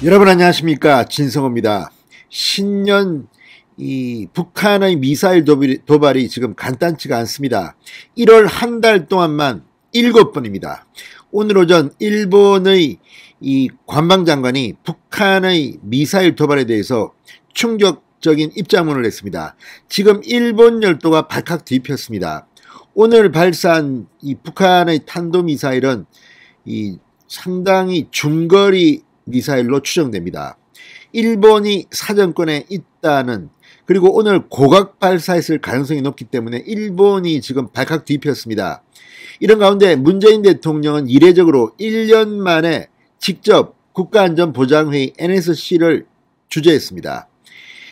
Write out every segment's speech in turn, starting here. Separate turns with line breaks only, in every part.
여러분 안녕하십니까, 진성호입니다. 신년 북한의 미사일 도발이 지금 간단치가 않습니다. 1월 한 달 동안만 7번입니다. 오늘 오전 일본의 관방장관이 북한의 미사일 도발에 대해서 충격적인 입장문을 냈습니다. 지금 일본 열도가 발칵 뒤집혔습니다. 오늘 발사한 북한의 탄도미사일은 상당히 중거리 미사일로 추정됩니다. 일본이 사정권에 있다는, 그리고 오늘 고각 발사했을 가능성이 높기 때문에 일본이 지금 발칵 뒤집혔습니다. 이런 가운데 문재인 대통령은 이례적으로 1년 만에 직접 국가안전보장회의 NSC를 주재했습니다.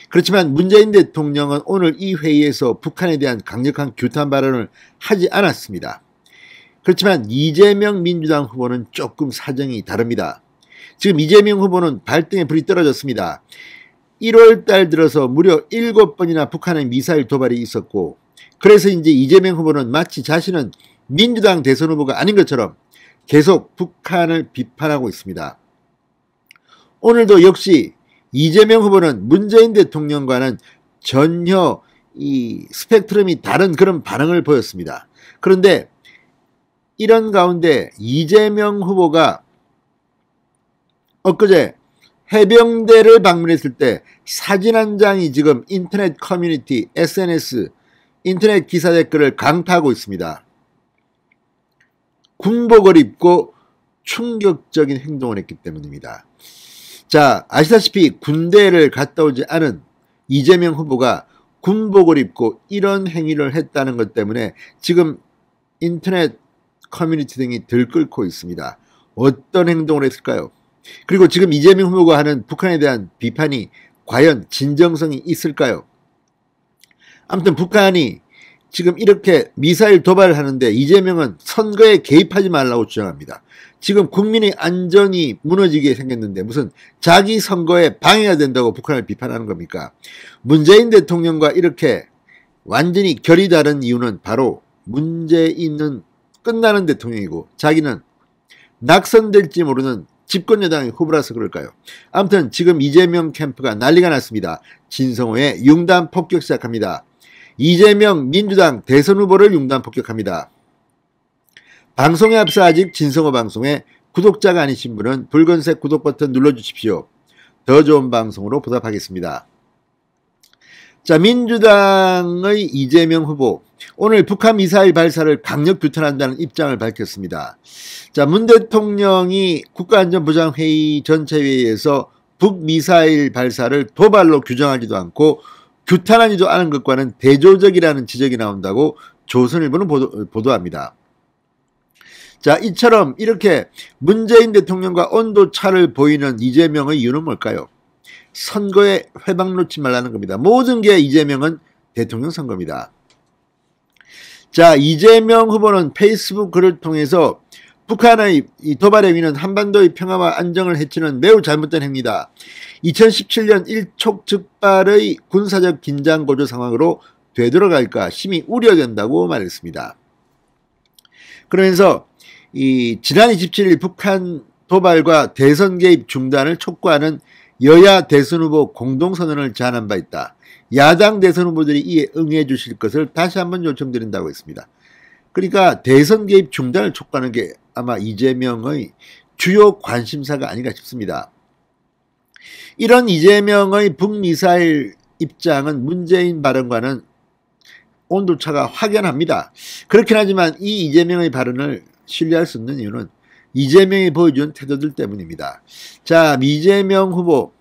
그렇지만 문재인 대통령은 오늘 이 회의에서 북한에 대한 강력한 규탄 발언을 하지 않았습니다. 그렇지만 이재명 민주당 후보는 조금 사정이 다릅니다. 지금 이재명 후보는 발등에 불이 떨어졌습니다. 1월 달 들어서 무려 7번이나 북한의 미사일 도발이 있었고, 그래서 이제 이재명 후보는 마치 자신은 민주당 대선 후보가 아닌 것처럼 계속 북한을 비판하고 있습니다. 오늘도 역시 이재명 후보는 문재인 대통령과는 전혀 스펙트럼이 다른 그런 반응을 보였습니다. 그런데 이런 가운데 이재명 후보가 엊그제 해병대를 방문했을 때 사진 한 장이 지금 인터넷 커뮤니티, SNS, 인터넷 기사 댓글을 강타하고 있습니다. 군복을 입고 충격적인 행동을 했기 때문입니다. 자, 아시다시피 군대를 갔다 오지 않은 이재명 후보가 군복을 입고 이런 행위를 했다는 것 때문에 지금 인터넷 커뮤니티 등이 들끓고 있습니다. 어떤 행동을 했을까요? 그리고 지금 이재명 후보가 하는 북한에 대한 비판이 과연 진정성이 있을까요? 아무튼 북한이 지금 이렇게 미사일 도발을 하는데 이재명은 선거에 개입하지 말라고 주장합니다. 지금 국민의 안전이 무너지게 생겼는데 무슨 자기 선거에 방해가 된다고 북한을 비판하는 겁니까? 문재인 대통령과 이렇게 완전히 결이 다른 이유는 바로 문재인은 끝나는 대통령이고 자기는 낙선될지 모르는 집권여당의 후보라서 그럴까요? 아무튼 지금 이재명 캠프가 난리가 났습니다. 진성호의 융단 폭격 시작합니다. 이재명 민주당 대선 후보를 융단 폭격합니다. 방송에 앞서 아직 진성호 방송에 구독자가 아니신 분은 붉은색 구독 버튼 눌러주십시오. 더 좋은 방송으로 보답하겠습니다. 자, 민주당의 이재명 후보, 오늘 북한 미사일 발사를 강력 규탄한다는 입장을 밝혔습니다. 자, 문 대통령이 국가안전보장회의 전체회의에서 북미사일 발사를 도발로 규정하지도 않고 규탄하지도 않은 것과는 대조적이라는 지적이 나온다고 조선일보는 보도합니다. 자, 이처럼 이렇게 문재인 대통령과 온도차를 보이는 이재명의 이유는 뭘까요? 선거에 회방 놓지 말라는 겁니다. 모든 게 이재명은 대통령 선거입니다. 자, 이재명 후보는 페이스북 글을 통해서 북한의 이 도발의 위는 한반도의 평화와 안정을 해치는 매우 잘못된 행위다. 2017년 일촉즉발의 군사적 긴장 고조 상황으로 되돌아갈까 심히 우려된다고 말했습니다. 그러면서 지난 27일 북한 도발과 대선 개입 중단을 촉구하는 여야 대선 후보 공동선언을 제안한 바 있다. 야당 대선 후보들이 이에 응해 주실 것을 다시 한번 요청드린다고 했습니다. 그러니까 대선 개입 중단을 촉구하는 게 아마 이재명의 주요 관심사가 아닌가 싶습니다. 이런 이재명의 북미사일 입장은 문재인 발언과는 온도차가 확연합니다. 그렇긴 하지만 이 이재명의 발언을 신뢰할 수 없는 이유는 이재명이 보여준 태도들 때문입니다. 자, 이재명 후보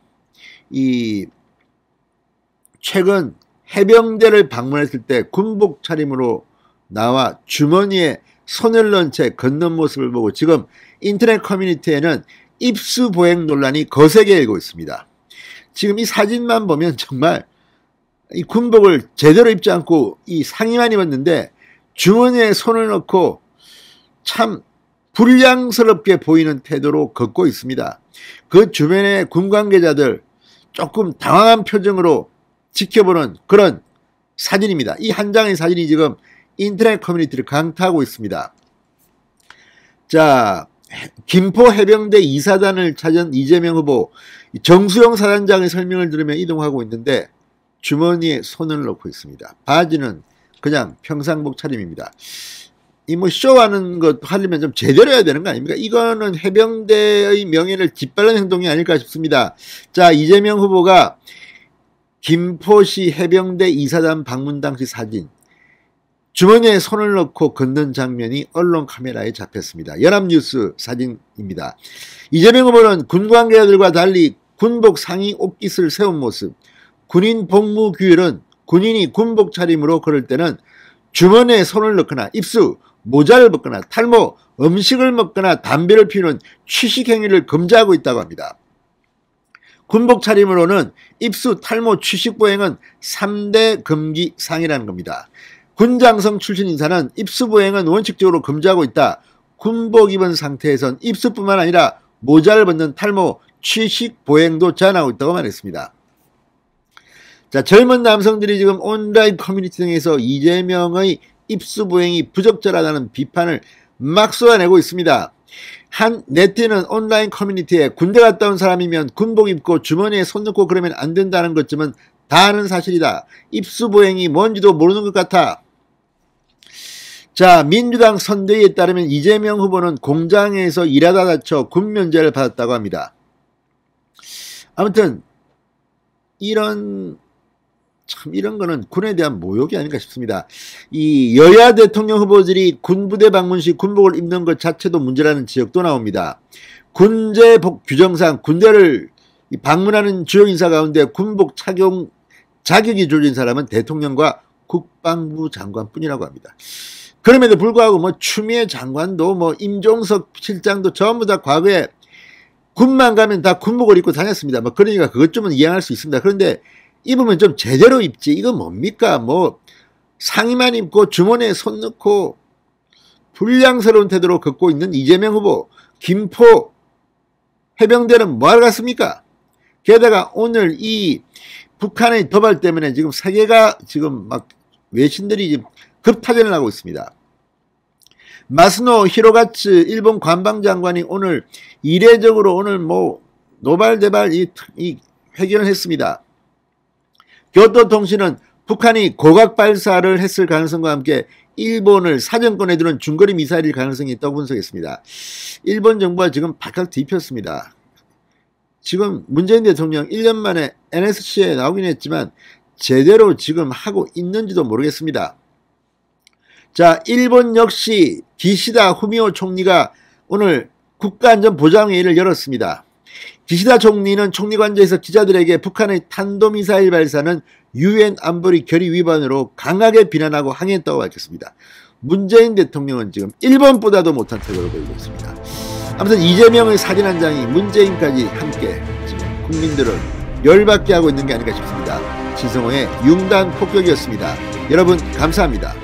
최근 해병대를 방문했을 때 군복 차림으로 나와 주머니에 손을 넣은 채 걷는 모습을 보고 지금 인터넷 커뮤니티에는 입수 보행 논란이 거세게 일고 있습니다. 지금 이 사진만 보면 정말 이 군복을 제대로 입지 않고 이 상의만 입었는데 주머니에 손을 넣고 참 불량스럽게 보이는 태도로 걷고 있습니다. 그 주변의 군 관계자들 조금 당황한 표정으로 지켜보는 그런 사진입니다. 이 한 장의 사진이 지금 인터넷 커뮤니티를 강타하고 있습니다. 자, 김포 해병대 2사단을 찾은 이재명 후보, 정수영 사단장의 설명을 들으며 이동하고 있는데 주머니에 손을 넣고 있습니다. 바지는 그냥 평상복 차림입니다. 이 뭐 쇼하는 것 하려면 좀 제대로 해야 되는 거 아닙니까? 이거는 해병대의 명예를 짓밟는 행동이 아닐까 싶습니다. 자, 이재명 후보가 김포시 해병대 2사단 방문 당시 사진, 주머니에 손을 넣고 걷는 장면이 언론 카메라에 잡혔습니다. 연합뉴스 사진입니다. 이재명 후보는 군 관계자들과 달리 군복 상의 옷깃을 세운 모습, 군인 복무 규율은 군인이 군복 차림으로 걸을 때는 주머니에 손을 넣거나 입수, 모자를 벗거나 탈모, 음식을 먹거나 담배를 피우는 취식 행위를 금지하고 있다고 합니다. 군복 차림으로는 입수, 탈모, 취식 보행은 3대 금기 사항이라는 겁니다. 군장성 출신 인사는 입수 보행은 원칙적으로 금지하고 있다. 군복 입은 상태에선 입수뿐만 아니라 모자를 벗는 탈모, 취식 보행도 제한하고 있다고 말했습니다. 자, 젊은 남성들이 지금 온라인 커뮤니티 등에서 이재명의 입수 보행이 부적절하다는 비판을 막 쏟아내고 있습니다. 한 네티는 온라인 커뮤니티에 군대 갔다 온 사람이면 군복 입고 주머니에 손 넣고 그러면 안 된다는 것쯤은 다 아는 사실이다. 입수 보행이 뭔지도 모르는 것 같아. 자, 민주당 선대위에 따르면 이재명 후보는 공장에서 일하다 다쳐 군 면제를 받았다고 합니다. 아무튼 이런 거는 군에 대한 모욕이 아닌가 싶습니다. 이 여야 대통령 후보들이 군부대 방문 시 군복을 입는 것 자체도 문제라는 지적도 나옵니다. 군제복 규정상 군대를 방문하는 주요 인사 가운데 군복 착용 자격이 주어진 사람은 대통령과 국방부 장관뿐이라고 합니다. 그럼에도 불구하고 뭐 추미애 장관도 뭐 임종석 실장도 전부 다 과거에 군만 가면 다 군복을 입고 다녔습니다. 뭐 그러니까 그것 좀은 이해할 수 있습니다. 그런데 입으면 좀 제대로 입지. 이거 뭡니까? 뭐 상의만 입고 주머니에 손 넣고 불량스러운 태도로 걷고 있는 이재명 후보. 김포 해병대는 뭐하러 갔습니까? 게다가 오늘 이 북한의 도발 때문에 지금 세계가 지금 막 외신들이 지금 급타전을 하고 있습니다. 마스노 히로가츠 일본 관방장관이 오늘 이례적으로 오늘 뭐 노발대발 이 회견을 했습니다. 교토통신은 북한이 고각 발사를 했을 가능성과 함께 일본을 사정권에 두는 중거리 미사일일 가능성이 있다고 분석했습니다. 일본 정부가 지금 발칵 뒤폈습니다. 지금 문재인 대통령 1년 만에 NSC에 나오긴 했지만 제대로 지금 하고 있는지도 모르겠습니다. 자, 일본 역시 기시다 후미오 총리가 오늘 국가안전보장회의를 열었습니다. 기시다 총리는 총리관저에서 기자들에게 북한의 탄도미사일 발사는 UN 안보리 결의 위반으로 강하게 비난하고 항의했다고 밝혔습니다. 문재인 대통령은 지금 일본보다도 못한 태도를 보이고 있습니다. 아무튼 이재명의 사진 한 장이 문재인까지 함께 지금 국민들을 열받게 하고 있는 게 아닌가 싶습니다. 신성호의 융단 폭격이었습니다. 여러분 감사합니다.